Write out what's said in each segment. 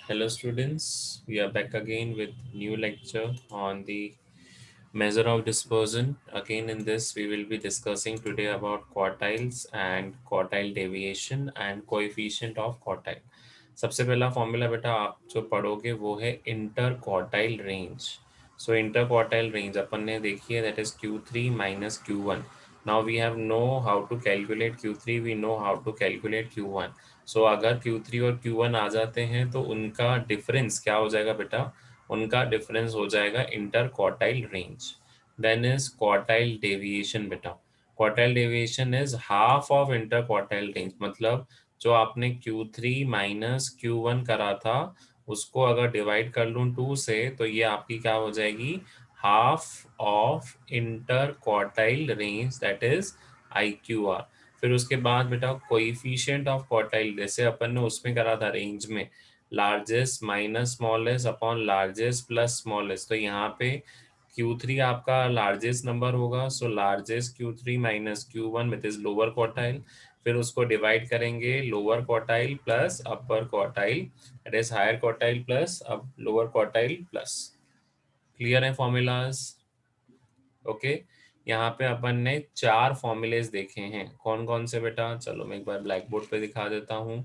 Hello students, we are back again with new lecture on the measure of dispersion. Again in this we will be discussing today about quartiles and quartile deviation and coefficient of quartile. सबसे पहला formula बेटा आप जो पढ़ोगे वो है inter quartile range. सो inter quartile range अपन ने देखी है, that is Q3 minus Q1. Now we have know how to calculate Q3, we know how to calculate Q1. सो अगर Q3 और Q1 आ जाते हैं तो उनका डिफरेंस क्या हो जाएगा बेटा, उनका डिफरेंस हो जाएगा interquartile range. Then is quartile deviation बेटा. Quartile deviation is half of interquartile range. मतलब जो आपने Q3 माइनस Q1 करा था उसको अगर डिवाइड कर लूँ 2 से तो ये आपकी क्या हो जाएगी, half of interquartile range, that is IQR. फिर उसके बाद बेटा कोइफिशिएंट ऑफ क्वार्टाइल, जैसे अपन ने उसमें करा था रेंज में, largest minus smallest upon largest plus smallest. तो यहाँ पे Q3 आपका लार्जेस्ट नंबर होगा, so largest Q3 minus Q1 which is lower quartile. फिर उसको डिवाइड करेंगे lower quartile plus upper quartile, that is higher quartile plus अब लोअर क्वार्टाइल प्लस. क्लियर है फॉर्मूलाज? ओके. यहाँ पे अपन ने 4 फॉर्मूलेज देखे हैं. कौन कौन से बेटा, चलो मैं एक बार ब्लैक बोर्ड पे दिखा देता हूँ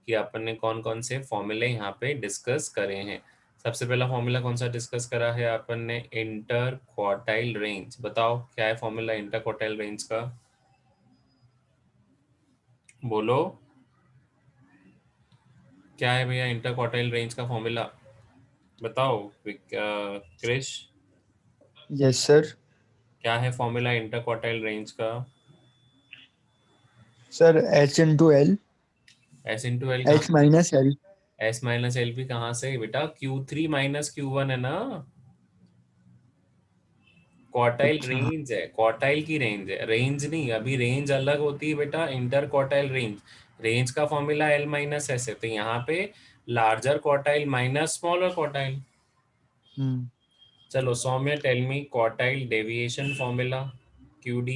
कि अपन ने कौन कौन से फॉर्मूले यहाँ पे डिस्कस करे हैं. सबसे पहला फॉर्मूला कौन सा डिस्कस करा है अपन ने, इंटर क्वार्टाइल रेंज. बताओ क्या है फॉर्मूला इंटर क्वार्टाइल रेंज का, बोलो क्या है भैया इंटर क्वार्टाइल रेंज का फॉर्मूला, बताओ क्रिश. Yes sir. क्या है फॉर्मूला इंटर क्वार्टाइल रेंज का? Sir H into L, S into L कहाँ एच से? Minus L. S minus L भी कहाँ से बेटा, Q3 माइनस Q1 है ना. क्वार्टाइल अच्छा. रेंज है, क्वार्टाइल की रेंज है, रेंज नहीं. अभी रेंज अलग होती है बेटा, इंटर क्वार्टाइल रेंज. रेंज का फॉर्मूला L माइनस एस है, तो यहाँ पे larger quartile minus smaller quartile. Hmm. चलो Saumya tell me quartile deviation formula, QD.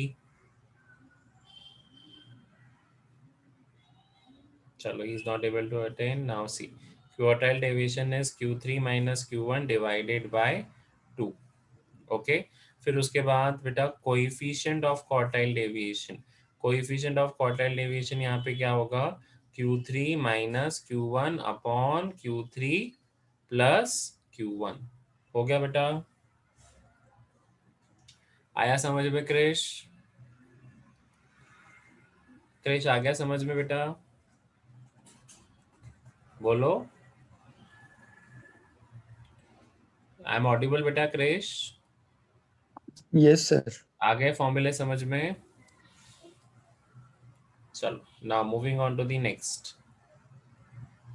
चलो he is not able to attain. Now see, quartile deviation is Q3 minus Q1 divided by 2. Okay. फिर उसके बाद बेटा coefficient of quartile deviation. Coefficient of quartile deviation यहाँ पे क्या होगा, Q3 minus Q1 upon Q3 plus Q1. हो गया बेटा, आया समझ में क्रिश? क्रिश आ गया समझ में बेटा, बोलो. आई एम ऑडिबल बेटा क्रिश? Yes sir. आ गए फॉर्मूले समझ में? चलो now moving on to the next.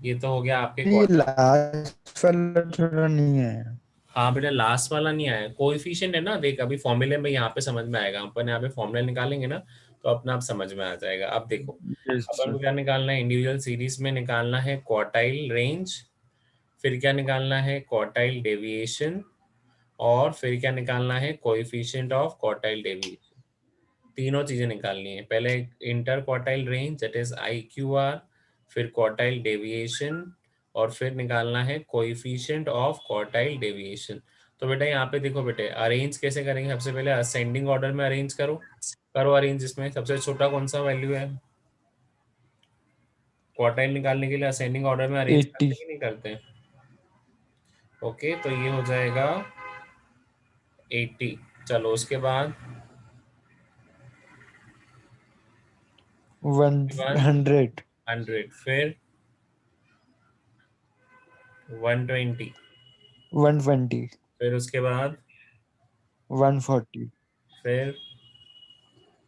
ये तो हो गया आपके ये क्वार्टाइल. लास्ट वाला थोड़ा नहीं है. हाँ बेटा लास्ट वाला नहीं आया, कोएफिशिएंट है ना. देख अभी फॉर्मूले में यहाँ पे समझ में आएगा, अपन यहाँ पे फॉर्मूला निकालेंगे ना तो अपना आप समझ में आ जाएगा. अब देखो यस अपन सर. को क्या निकालना है, इंडिविजुअल सीरीज में निकालना है क्वार्टाइल रेंज, फिर क्या निकालना है क्वार्टाइल डेविएशन, और फिर क्या निकालना है कोएफिशिएंट ऑफ क्वार्टाइल डेविएशन. तीनों चीजें निकालनी है. पहले inter quartile range that is IQR, फिर क्वार्टाइल डेविएशन, और फिर निकालना है कोएफिशिएंट ऑफ क्वार्टाइल डेविएशन. तो बेटा यहाँ पे देखो बेटे अरेंज कैसे करेंगे, सबसे पहले असेंडिंग ऑर्डर में अरेंज करो. करो अरेंज. इसमें सबसे छोटा कौन सा वैल्यू है, क्वार्टाइल निकालने के लिए असेंडिंग ऑर्डर में अरेंज 80. करते कि नहीं करते? ओके तो ये हो जाएगा 80. चलो उसके बाद, वन उसके बाद 100. 100, फिर 120, 120. फिर उसके बाद 140. फिर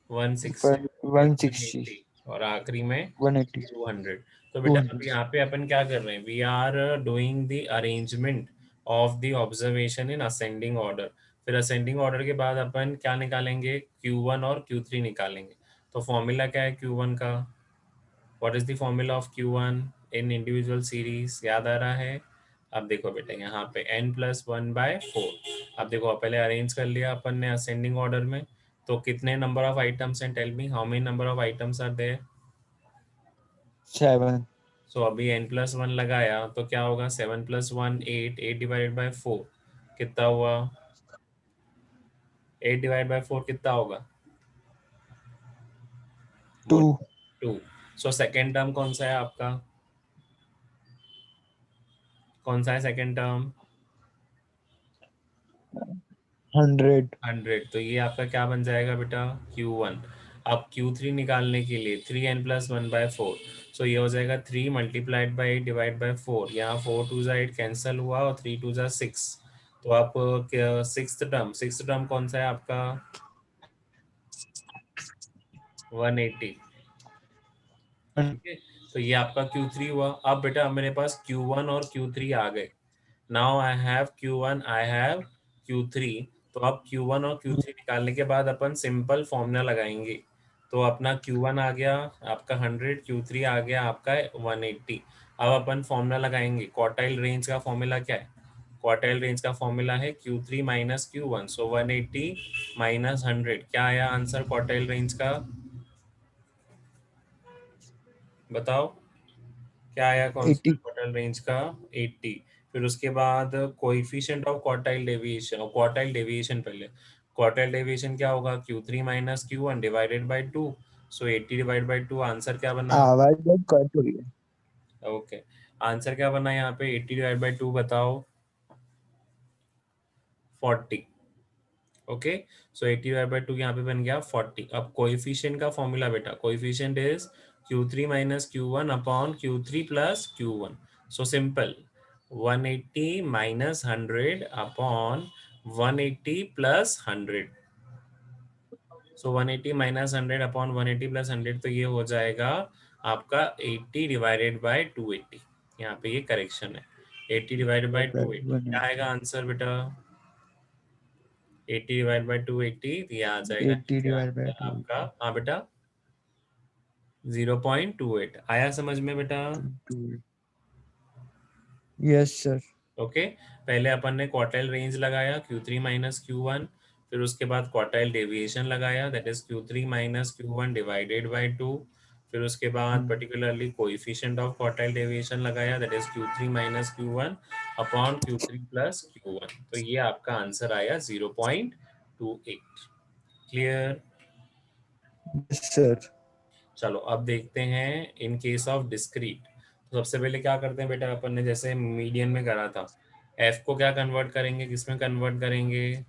160, फिर फिर 160. 180, और आखिरी में 180. 200. तो बेटा अब 200. यहाँ पे अपन क्या कर रहे हैं, we are doing the arrangement of the observation in ascending order. फिर असेंडिंग ऑर्डर के बाद अपन क्या निकालेंगे, Q1 और Q3 निकालेंगे. तो फॉर्मूला क्या है Q1 का, what is the formula of Q1 in individual series, याद आ रहा है? अब देखो बेटा यहाँ पे n+1/4. अब देखो पहले अरेंज कर लिया अपन ने असेंडिंग ऑर्डर में, तो कितने नंबर ऑफ आइटम्स हैं, tell me how many number of items are there? 7. So अभी n+1 लगाया तो क्या होगा, 7+1 8, 8/4 कितना हुआ, 8/4 कितना होगा, बोल। 2. 2। सो सेकेंड टर्म कौन सा है आपका, कौन सा है सेकेंड टर्म, 100. 100। तो ये आपका क्या बन जाएगा बेटा, Q1। अब Q3 निकालने के लिए 3n+1/4, सो ये हो जाएगा 3 × 8 / 4 यहाँ 4 2 8 कैंसल हुआ और 3 2 6। तो आप सिक्स टर्म कौन सा है आपका, 180। ठीक है, तो ये आपका Q3 हुआ। अब बेटा मेरे पास Q1 और Q3 आ गए। Now I have Q1, I have Q3। तो अब Q1 और Q3 निकालने के बाद अपन सिंपल फॉर्मूला लगाएंगे। तो अपना Q1 आ गया आपका 100, Q3 आ गया आपका 180। अब अपन फॉर्मूला लगाएंगे, क्वार्टाइल रेंज का फॉर्मूला क्या है, क्वार्टाइल रेंज का फॉर्मूला है Q3 माइनस Q1, सो 180 माइनस 100 क्या आया आंसर क्वार्टाइल रेंज का, बताओ क्या आया कांस्टेंट 80. क्वार्टाइल रेंज का, 80। फिर उसके बाद कोएफिशिएंट ऑफ क्वार्टाइल डेविएशन, और क्वार्टाइल डेविएशन पहले, क्वार्टाइल डेविएशन क्या होगा, Q3 minus Q1 divided by 2, so 80/2। Answer क्या बना, आवाज बहुत कट हो रही है. ओके, आंसर क्या बना यहाँ पे, 80/2 बताओ, 40। ओके, सो 80/2 यहाँ पे बन गया 40। अब कोएफिशिएंट का फॉर्मूला बेटा, coefficient is Q3 minus Q1 upon Q3 plus Q1। So simple, 180 minus 100 upon 180 plus 100। So 180 minus 100 upon 180 plus 100, तो ये हो जाएगा आपका 80/280। यहाँ पे ये करेक्शन है, 80/280 क्या आएगा आंसर बेटा, 80/280, तो ये आ जाएगा 80 नीचे डिवाइड बाय आंसर आपका, 280. हाँ बेटा 0.28 आया समझ में बेटा। 2. Yes sir. ओके, पहले अपन ने क्वार्टाइल रेंज लगाया Q3 माइनस Q1, फिर उसके बाद क्वार्टाइल डेविएशन लगाया that is Q3 minus Q1 divided by 2, फिर उसके बाद particularly coefficient of quartile deviation लगाया that is Q3 minus Q1 upon Q3 plus Q1। तो ये आपका आंसर आया 0.28। क्लियर। Yes sir. चलो अब देखते हैं इन केस ऑफ डिस्क्रीट। तो सबसे पहले क्या करते हैं बेटा, अपन ने जैसे मीडियन में करा था, एफ को क्या कन्वर्ट करेंगे, किसमें कन्वर्ट करेंगे,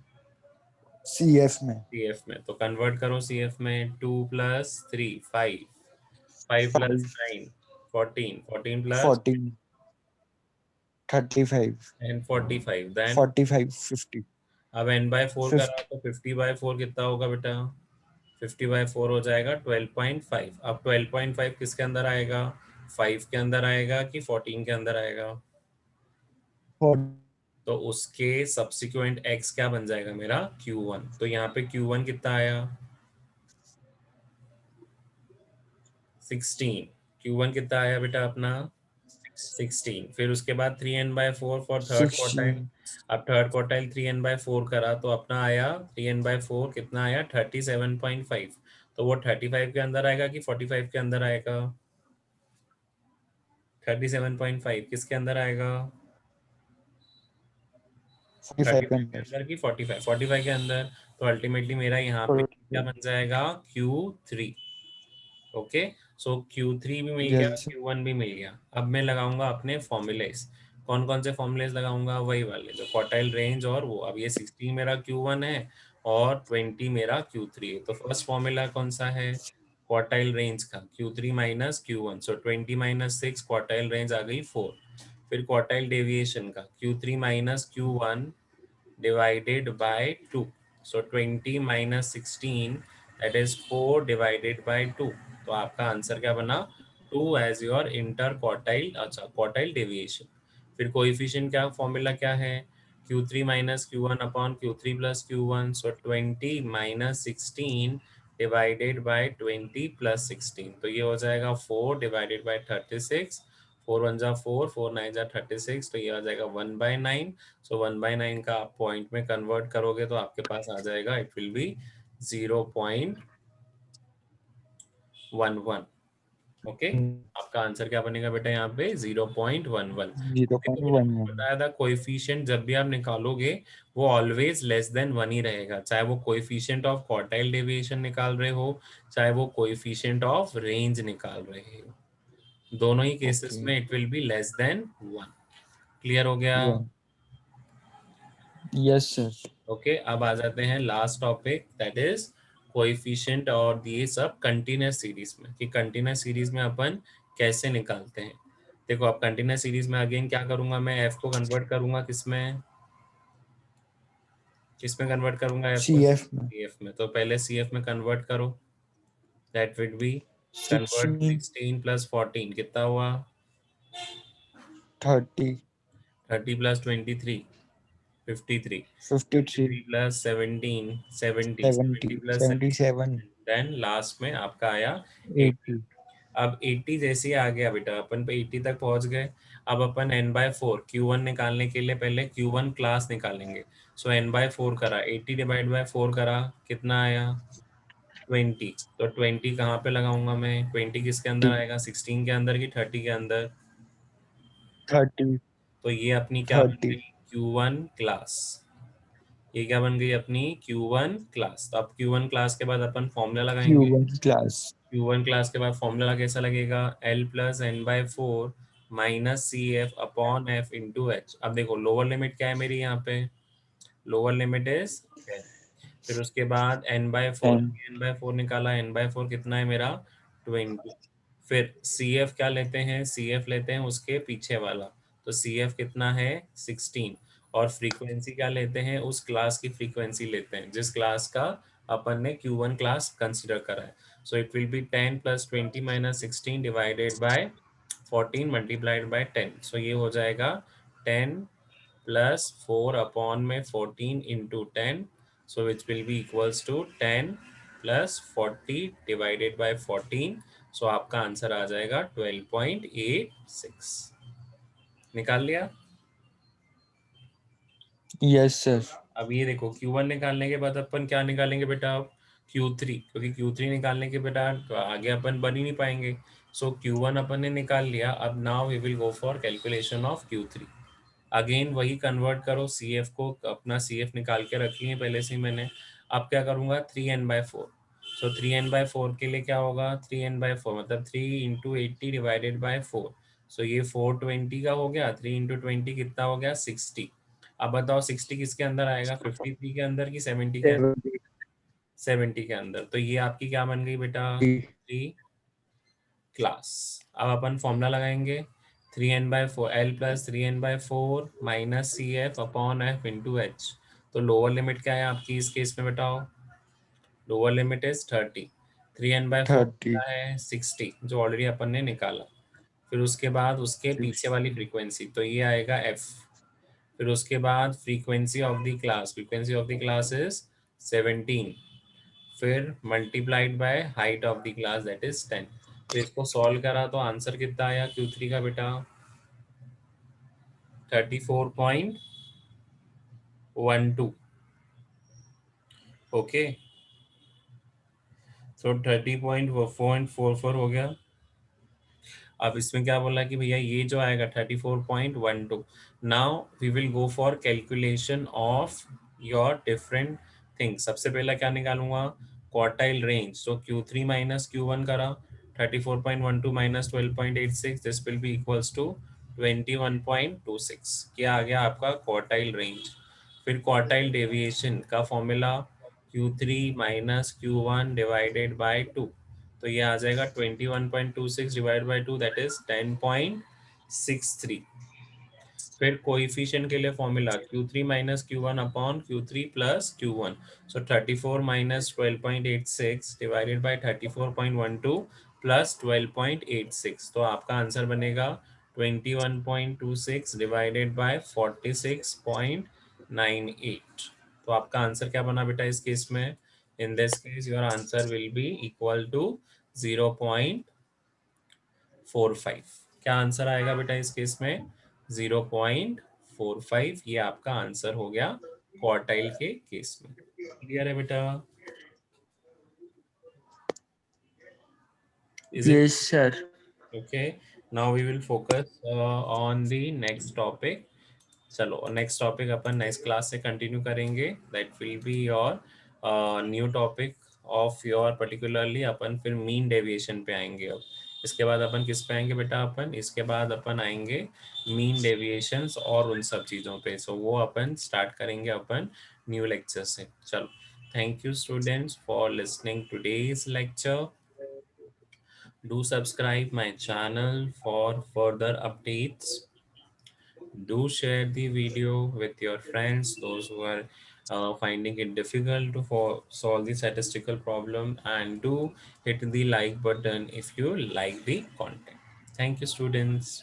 सीएफ में. सीएफ में। तो कन्वर्ट करो सीएफ में, 2 + 3 5, 5 + 5. 9 14, 14 प्लस 14. 35. And 45 then. 45. 50. अब n/4 करा 50. तो 50/4 कितना होगा बेटा, 50/4 हो जाएगा 12.5। अब 12.5 किसके अंदर आएगा, 5 के अंदर आएगा कि 14 के अंदर आएगा, 40. तो उसके सब्सिक्वेंट x क्या बन जाएगा मेरा, Q1। तो यहाँ पे Q1 कितना आया, 16। Q1 कितना आया बेटा अपना, 16। फिर उसके बाद 3n/4 फॉर थर्ड क्वार्टाइल। 16. अब थर्ड क्वार्टाइल 3n/4 करा तो अपना आया 3n/4 कितना आया, 37.5। तो वो 35 के अंदर आएगा कि 45 के अंदर आएगा, 37.5 किसके अंदर आएगा, 45 के 35 के अंदर. अंदर कि 45 के अंदर। तो अल्टीमेटली मेरा यहाँ पे क्या बन जाएगा, Q3। ओके, सो Q3 भी मिल गया, यस. Q1 भी मिल गया। अब मैं लगाऊंगा अपने फॉर्मूलेस, कौन कौन से फॉर्मूलेस लगाऊंगा, वही वाले जो क्वार्टाइल रेंज और वो। अब ये 16 मेरा Q1 है और 20 मेरा Q3 है। तो फर्स्ट फॉर्मूला कौन सा है, क्वार्टाइल रेंज का, Q3 माइनस Q1, सो 20 माइनस 6 क्वार्टाइल रेंज आ गई 4। फिर क्वार्टाइल डेविएशन का Q3 minus Q1 divided by 2. So 20 minus 16, that is 4 divided by 2. तो आपका आंसर क्या बना, 2 as your इंटर क्वार्टाइल, अच्छा क्वार्टाइल डेविएशन। फिर कोएफिशिएंट क्या, फॉर्मूला क्या है, Q3 minus Q1 upon Q3 plus Q1, सो 20 माइनस 16 डिवाइडेड बाय 20 प्लस 16। तो ये हो जाएगा 4 डिवाइडेड बाय 36, 4 1 जा 4, 4 9 जा 36, तो ये आ जाएगा 1/9। सो 1/9 का आप पॉइंट में कन्वर्ट करोगे तो आपके पास आ जाएगा, इट विल बी 0.11। ओके, आपका आंसर क्या बनेगा बेटा यहाँ पे 0.11। देखो बेटा, 0.11. बताया था कोएफिशिएंट जब भी आप निकालोगे वो ऑलवेज लेस देन 1 ही रहेगा, चाहे वो कोएफिशिएंट ऑफ क्वार्टाइल डेविएशन निकाल रहे हो, चाहे वो कोएफिशिएंट ऑफ रेंज निकाल रहे हो, दोनों ही केसेस Okay. में it will be less than 1। Clear हो गया? 1. Yes, sir. ओके, अब आ जाते हैं last topic, that is coefficient और ये सब कंटीन्यूअस सीरीज में, कि कंटीन्यूअस सीरीज में अपन कैसे निकालते हैं। देखो, अब कंटीन्यूअस सीरीज में अगेन क्या करूंगा, मैं एफ को कन्वर्ट करूंगा किसमें, किसमें कन्वर्ट करूंगा एफ को, CF में सी एफ में। तो पहले सी एफ में कन्वर्ट करो, that will be, convert 16, 16 plus 14 कितना हुआ, 30, 30 plus 23 53, 53 53, plus 17 70, 70 70, plus 77, 17, then last में आपका आया 80। 80. अब 80 जैसे ही आ गया बेटा, अपन पे 80 तक पहुंच गए। अब अपन n/4 Q1 निकालने के लिए पहले Q1 क्लास निकालेंगे। सो n/4 करा, 80 डिवाइड बाय 4 करा, कितना आया 20। तो 20 कहाँ पे लगाऊंगा मैं, 20 किसके अंदर आएगा, 16 के अंदर की 30 के अंदर। 30, तो ये अपनी क्या बन 30. गई, Q1 क्लास। ये क्या बन गई अपनी Q1 क्लास। तो अब Q1 क्लास के बाद अपन फॉर्मूला लगाएंगे। Q1 class. Q1 क्लास के बाद फॉर्मूला कैसा लगेगा, L plus n/4 minus C F upon F into H. अब देखो लोअर लिमिट क्या है मेरी यहाँ पे, लोअर लिमिट इज 10। फिर उसके बाद n/4, 10, n/4 निकाला, n/4 कितना है मेरा 20। फिर सी एफ क्या लेते हैं, सी एफ लेते हैं उसके पीछे वाला, तो सी एफ कितना है 16। और फ्रीक्वेंसी क्या लेते हैं, उस क्लास की फ्रीक्वेंसी लेते हैं जिस क्लास का अपन ने Q1 क्लास कंसिडर करा है। So it will be 10 plus 20 minus 16 divided by 14 multiplied by 10। So ये हो जाएगा 10 प्लस 4 अपॉन में 14 into 10, so which will be equals to 10 plus 40 divided by 14। सो आपका आंसर आ जाएगा 12.86। निकाल लिया? yes, sir. अब ये देखो Q1 निकालने के बाद अपन क्या निकालेंगे बेटा, अब Q3, क्योंकि Q3 निकालने के बेटा तो आगे अपन बन ही नहीं पाएंगे। सो Q1 अपन ने निकाल लिया, अब now we will go for calculation of Q3। Again वही कन्वर्ट करो, सी एफ को अपना सी एफ निकाल के रखी है पहले से ही मैंने। अब क्या करूँगा 3n/4। सो 3n/4 के लिए क्या होगा, 3n/4 मतलब 3 × 80 डिवाइडेड बाय 4। सो ये 420 का हो गया, 3 × 20 कितना हो गया 60। अब बताओ 60 किसके अंदर आएगा, 53 के अंदर की 70 के अंदर, 70. 70 के अंदर। तो ये आपकी क्या बन गई बेटा, थ्री क्लास। अब अपन फॉर्मूला लगाएंगे, 3n/4 L plus 3n/4 minus C F upon F into H. तो लोअर लिमिट क्या है आपकी इस केस में बताओ, लोअर लिमिट इज 30। 3n/4 30, क्या है 60 जो ऑलरेडी अपन ने निकाला। फिर उसके बाद उसके पीछे वाली 60. फ्रीक्वेंसी, तो ये आएगा एफ। फिर उसके बाद frequency of the class, frequency of the class is 17। फिर multiplied by height of the class that is 10। तो इसको सॉल्व करा तो आंसर कितना आया Q3 का बेटा, 34.12। ओके, सो 30.44 हो गया। अब इसमें क्या बोला कि भैया ये जो आएगा 34.12। Now we will go for calculation of your different things. सबसे पहला क्या निकालूंगा, क्वार्टाइल रेंज। तो Q3 माइनस Q1 करा, 34.12 minus 12.86, this will be equals to 21.26। क्या आ गया आपका क्वार्टाइल रेंज। फिर क्वार्टाइल डेविएशन का formula, Q3 minus Q1 divided by 2। तो ये आ जाएगा 21.26 डिवाइड बाई 2 दैट इज 10.63। फिर कोइफिशिएंट के लिए formula Q3 minus Q1 upon Q3 plus Q1। So 34 minus 12.86 divided by 34.12 plus 12.86। तो आपका आंसर बनेगा 21.26 डिवाइडेड बाय 46.98। तो आपका आंसर क्या बना बेटा इस केस में, in this case your answer will be equal to 0.45। क्या आंसर आएगा बेटा इस केस में, 0.45। ये आपका आंसर हो गया क्वार्टाइल के केस में। क्लियर है बेटा, is it? Yes, sir. Okay, now we will focus on the next topic. चलो नेक्स्ट टॉपिक अपन नेक्स्ट क्लास से कंटिन्यू करेंगे, that will be your new topic of your particularly. अपन फिर मीन डेविएशन पे आएंगे। अब इसके बाद अपन किस पे आएंगे बेटा? अपन इसके बाद अपन आएंगे मीन डेविएशंस और उन सब चीज़ों पे। सो वो अपन स्टार्ट करेंगे अपन न्यू लेक्चर से। चलो, thank you students for listening today's lecture. Do subscribe my channel for further updates. Do share the video with your friends, those who are finding it difficult to solve the statistical problem, and do hit the like button if you like the content. Thank you, students.